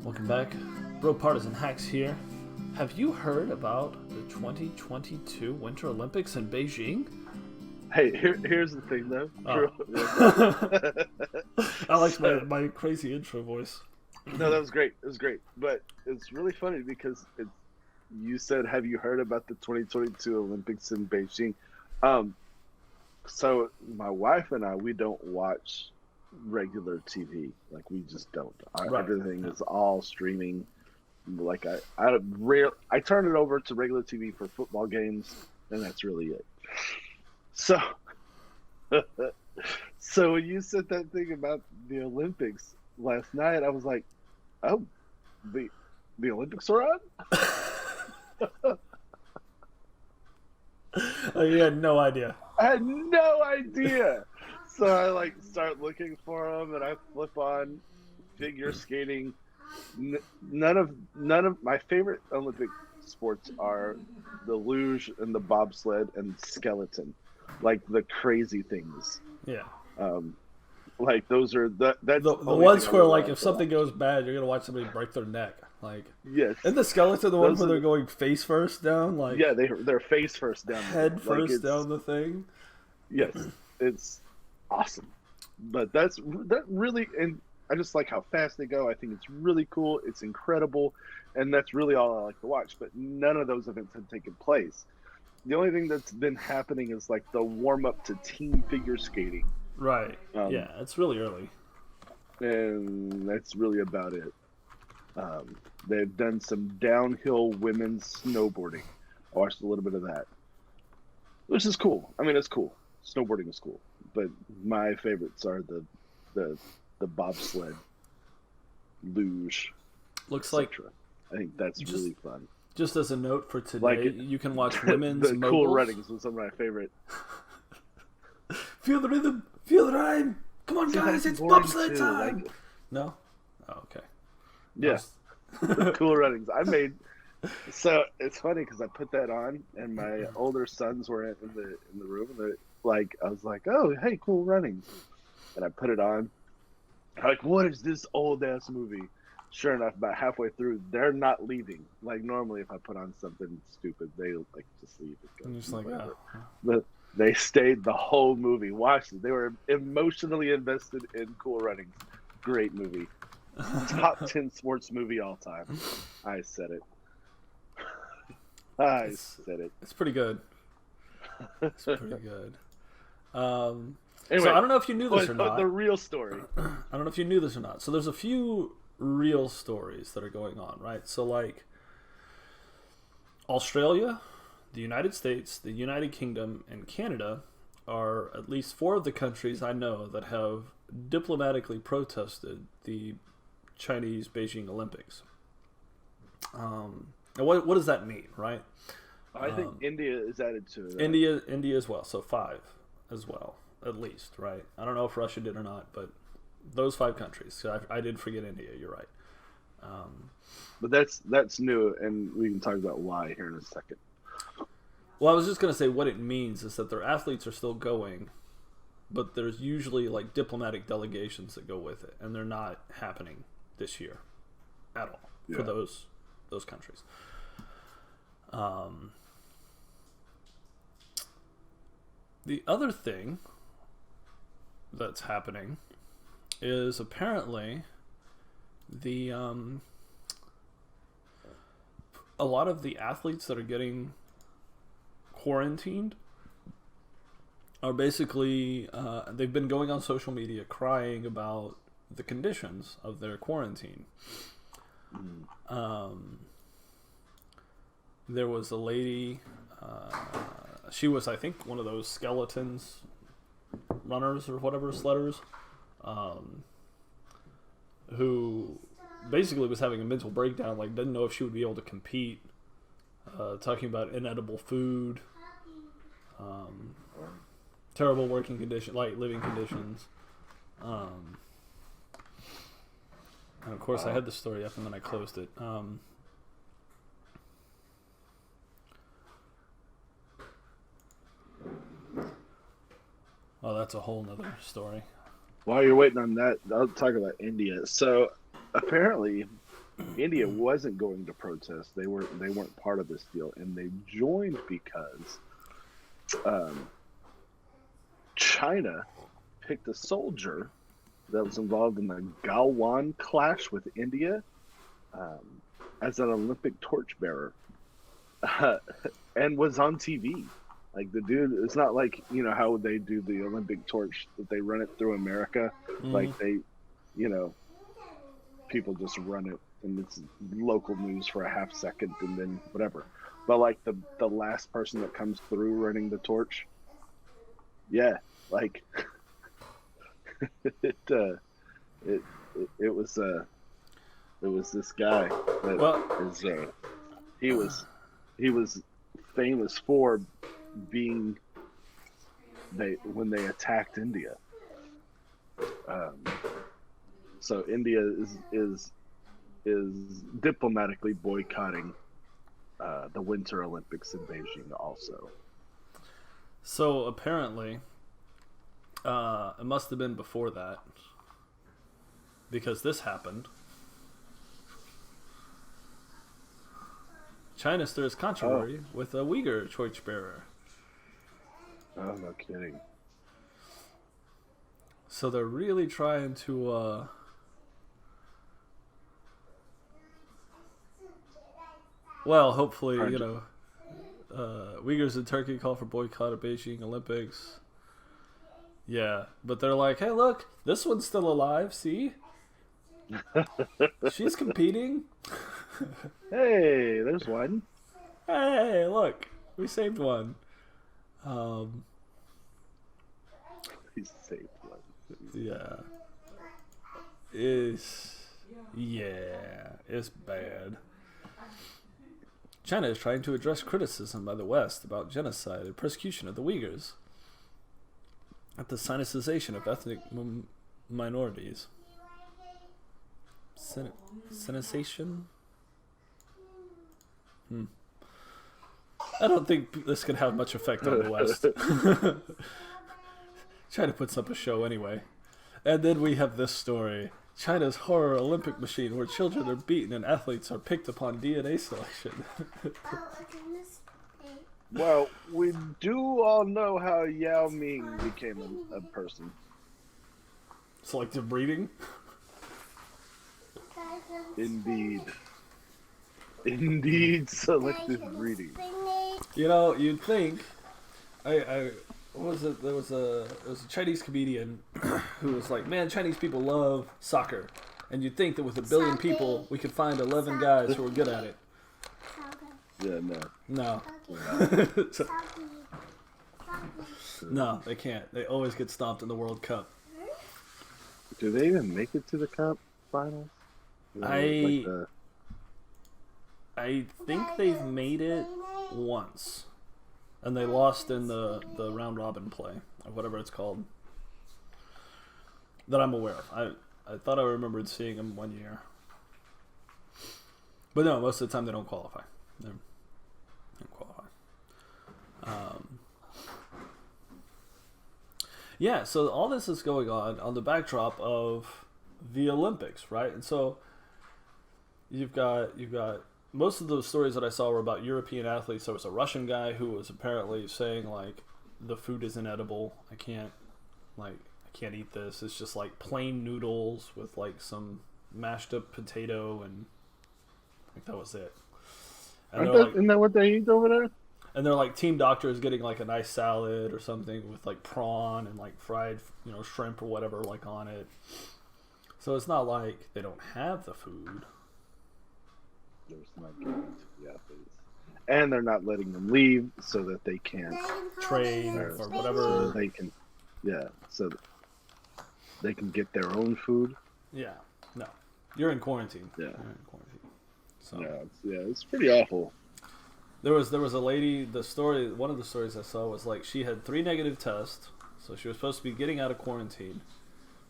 Welcome back. BroPartisan Hacks here. Have you heard about the 2022 Winter Olympics in Beijing? Hey, here's the thing though. Oh. I like my crazy intro voice. No, that was great. It was great. But it's really funny because you said, have you heard about the 2022 Olympics in Beijing? So my wife and I, we don't watch regular TV. Like, we just don't. Right. Everything is all streaming. Like, I turn it over to regular TV for football games, and that's really it. So, so when you said that thing about the Olympics last night, I was like, oh, the Olympics are on? You had no idea. I had no idea. So I start looking for them, and I flip on figure skating. None of my favorite Olympic sports are the luge and the bobsled and skeleton, like the crazy things. Yeah. Like those are that's the ones where, like, if something goes bad, you're gonna watch somebody break their neck. Like, yes. And the skeleton, the one where they're going face first down, like, yeah, they're face first down, head first down the thing. Yes, it's awesome. But that really, and I just like how fast they go. I think it's really cool. It's incredible, and that's really all I like to watch. But none of those events have taken place. The only thing that's been happening is like the warm up to team figure skating. Right. Yeah, it's really early. And that's really about it. They've done some downhill women's snowboarding. I watched a little bit of that, which is cool. I mean, it's cool. Snowboarding is cool, but my favorites are the bobsled, luge. Looks like, I think that's really fun. Just as a note for today, you can watch women's the moguls. Cool Runnings was some of my favorite. Feel the rhythm, feel the rhyme. Come on, guys, it's bobsled time. Like, no? Oh, okay. Yes. The Cool Runnings. So it's funny because I put that on, and my older sons were in the room, and I was like, oh, hey, Cool Runnings, and I put it on. Like, what is this old ass movie? Sure enough, about halfway through, they're not leaving. Like, normally if I put on something stupid, they like just leave and go. I'm just like, oh. But they stayed the whole movie, watched it. They were emotionally invested in Cool Runnings. Great movie. Top 10 sports movie all time. I said it. I said it. It's pretty good. It's pretty good. Anyway, so I don't know if you knew this or not. The real story. I don't know if you knew this or not. So there's a few real stories that are going on, right? So, like, Australia, the United States, the United Kingdom, and Canada are at least 4 of the countries I know that have diplomatically protested the Chinese Beijing Olympics. And what does that mean, right? I think India is added to it. Right? India as well, so 5 as well, at least, right? I don't know if Russia did or not, but those 5 countries. So I did forget India. You're right. But that's new, and we can talk about why here in a second. Well, I was just going to say what it means is that their athletes are still going, but there's usually like diplomatic delegations that go with it, and they're not happening this year at all for those countries. The other thing that's happening is apparently the a lot of the athletes that are getting quarantined are basically they've been going on social media crying about the conditions of their quarantine. There was a lady, she was, I think, one of those skeletons runners or whatever, sledders, who basically was having a mental breakdown, like didn't know if she would be able to compete, talking about inedible food, terrible working condition, like living conditions. And of course I had the story up and then I closed it. Well, that's a whole nother story. While you're waiting on that, I'll talk about India. So apparently India wasn't going to protest. They weren't part of this deal, and they joined because um, China picked a soldier that was involved in the Galwan clash with India um, as an Olympic torchbearer, and was on TV. Like the dude, it's not like how they do the Olympic torch that they run it through America. Mm-hmm. Like they, you know, people just run it and it's local news for a half second and then whatever. But like the last person that comes through running the torch, yeah, like it uh, it it was this guy that Well, is he was famous for being when they attacked India. Um, so India is diplomatically boycotting the Winter Olympics in Beijing also. so apparently, it must have been before that because this happened. China stirs controversy with a Uyghur torchbearer. Oh, no kidding. So they're really trying to. Well, hopefully, Uyghurs in Turkey call for boycott of Beijing Olympics. Yeah, but they're like, hey, look, this one's still alive. See, she's competing. Hey, there's one. Hey, look, we saved one. He saved one. Yeah. It's bad. China is trying to address criticism by the West about genocide and persecution of the Uyghurs at the sinicization of ethnic minorities. Sinicization? I don't think this could have much effect on the West. China puts up a show anyway. And then we have this story. China's horror Olympic machine where children are beaten and athletes are picked upon DNA selection. Well, we do all know how Yao Ming became a person. Selective breeding? Indeed, selective breeding. You'd think what was it? There was a Chinese comedian who was like, "Man, Chinese people love soccer," and you'd think that with 1 billion people, we could find 11 guys who are good at it. Yeah, No. No, they can't. They always get stomped in the World Cup. Do they even make it to the cup finals? I think they've made it once. And they lost in the round robin play, or whatever it's called. That I'm aware of. I thought I remembered seeing them one year. But no, most of the time they don't qualify. They don't qualify. Yeah, so all this is going on the backdrop of the Olympics, right? And so you've got most of those stories that I saw were about European athletes. There was a Russian guy who was apparently saying like the food is inedible. I can't eat this. It's just like plain noodles with like some mashed up potato and like that was it. And isn't that what they eat over there? And they're like team doctors getting like a nice salad or something with like prawn and like fried shrimp or whatever like on it. So it's not like they don't have the food. There's not getting to the athletes. And they're not letting them leave so that they can't train or whatever. So they can, so they can get their own food. Yeah, no, you're in quarantine. Yeah, you're in quarantine. So it's pretty awful. There was a lady. One of the stories I saw was like she had 3 negative tests, so she was supposed to be getting out of quarantine,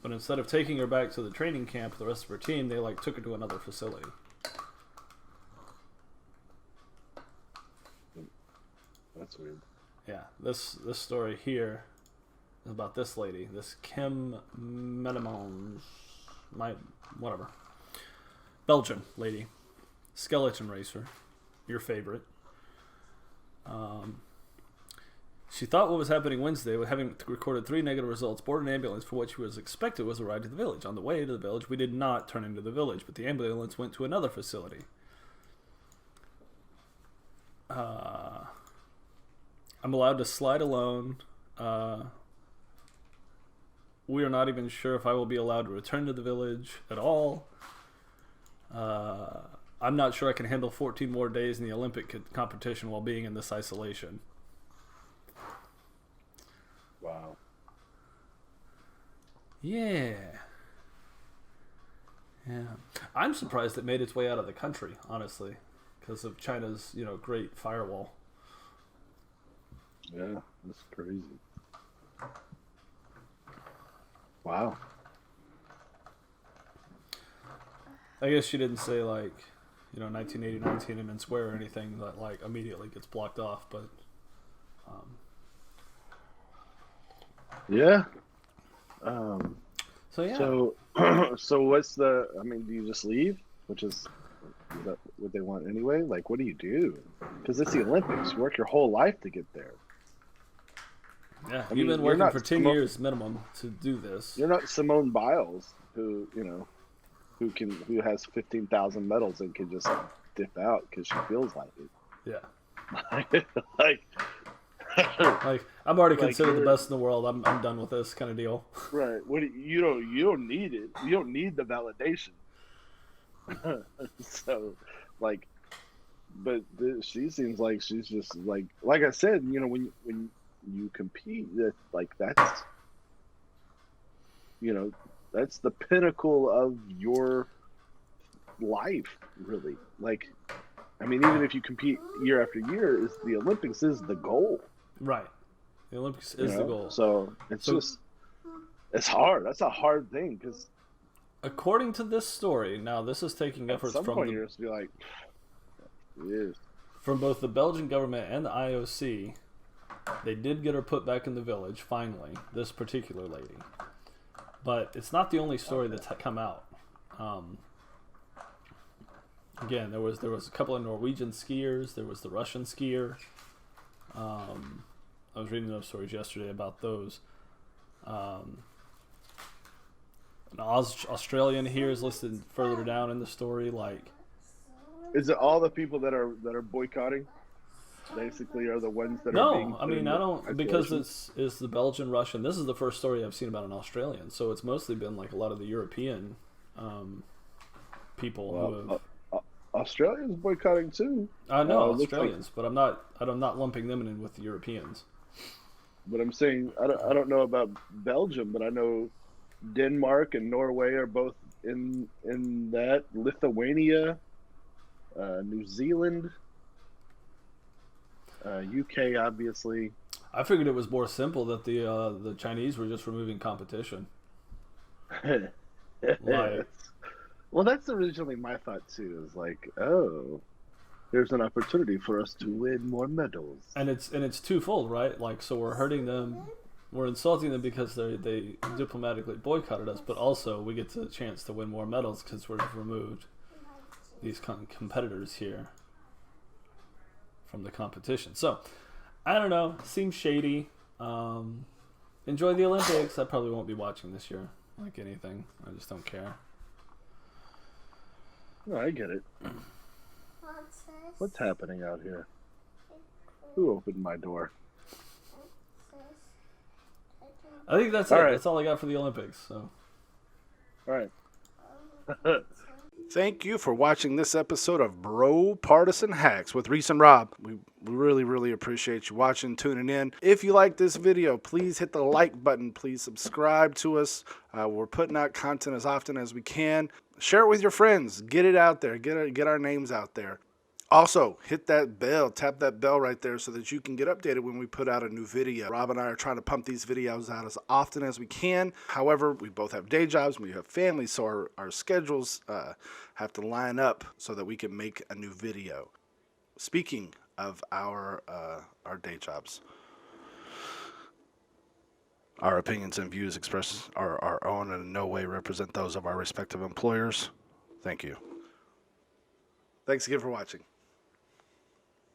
but instead of taking her back to the training camp, the rest of her team, they like took her to another facility. That's weird. Yeah, this story here is about this lady, this Kim Menemons, whatever. Belgian lady, skeleton racer, your favorite. She thought what was happening Wednesday, with having recorded 3 negative results, boarded an ambulance for what she was expected was a ride to the village. On the way to the village, we did not turn into the village, but the ambulance went to another facility. I'm allowed to slide alone. We are not even sure if I will be allowed to return to the village at all. I'm not sure I can handle 14 more days in the Olympic competition while being in this isolation. Wow. Yeah. I'm surprised it made its way out of the country, honestly, because of China's, great firewall. Yeah, that's crazy. Wow. I guess she didn't say 1980 Tiananmen Square or anything that immediately gets blocked off, but yeah. So yeah. So what's the? I mean, do you just leave? Which is that what they want anyway? Like, what do you do? Because it's the Olympics. You work your whole life to get there. Yeah, you've been working for 10 years minimum to do this. You're not Simone Biles, who has 15,000 medals and can just dip out because she feels like it. Yeah. like I'm already considered the best in the world. I'm done with this kind of deal. Right. You don't need it. You don't need the validation. So, but she seems like she's just like I said. When you compete, that's that's the pinnacle of your life, really. Even if you compete year after year, the Olympics is the goal. Right. The Olympics is the goal. So it's hard. That's a hard thing because, according to this story, now this is taking efforts from you're just be like, it is. From both the Belgian government and the IOC. They did get her put back in the village finally. This particular lady, but it's not the only story that's come out. Again, there was a couple of Norwegian skiers. There was the Russian skier. I was reading those stories yesterday about those. An Australian here is listed further down in the story. Is it all the people that are boycotting? Basically, are the ones that are being... No, I don't, because it's the Belgian, Russian. This is the first story I've seen about an Australian, so it's mostly been a lot of the European people who have... Australians boycotting too. I know Australians, but I'm not lumping them in with the Europeans. But I'm saying I don't know about Belgium, but I know Denmark and Norway are both in that. Lithuania, New Zealand, UK, obviously. I figured it was more simple that the Chinese were just removing competition. Well, that's originally my thought too. Is there's an opportunity for us to win more medals. And it's twofold, right? So we're hurting them, we're insulting them because they diplomatically boycotted us, but also we get the chance to win more medals because we've removed these competitors here from the competition. So I don't know. Seems shady. Enjoy the Olympics. I probably won't be watching this year. Like anything, I just don't care. No, I get it. What's happening out here? Who opened my door? I think that's it. Right. That's all I got for the Olympics. So. All right. Thank you for watching this episode of BroPartisan Hacks with Reese and Rob. We really, really appreciate you watching, tuning in. If you like this video, please hit the like button. Please subscribe to us. We're putting out content as often as we can. Share it with your friends. Get it out there. Get our names out there. Also, hit that bell. Tap that bell right there so that you can get updated when we put out a new video. Rob and I are trying to pump these videos out as often as we can. However, we both have day jobs. We have families, so our schedules have to line up so that we can make a new video. Speaking of our day jobs, our opinions and views expressed are our own and in no way represent those of our respective employers. Thank you. Thanks again for watching.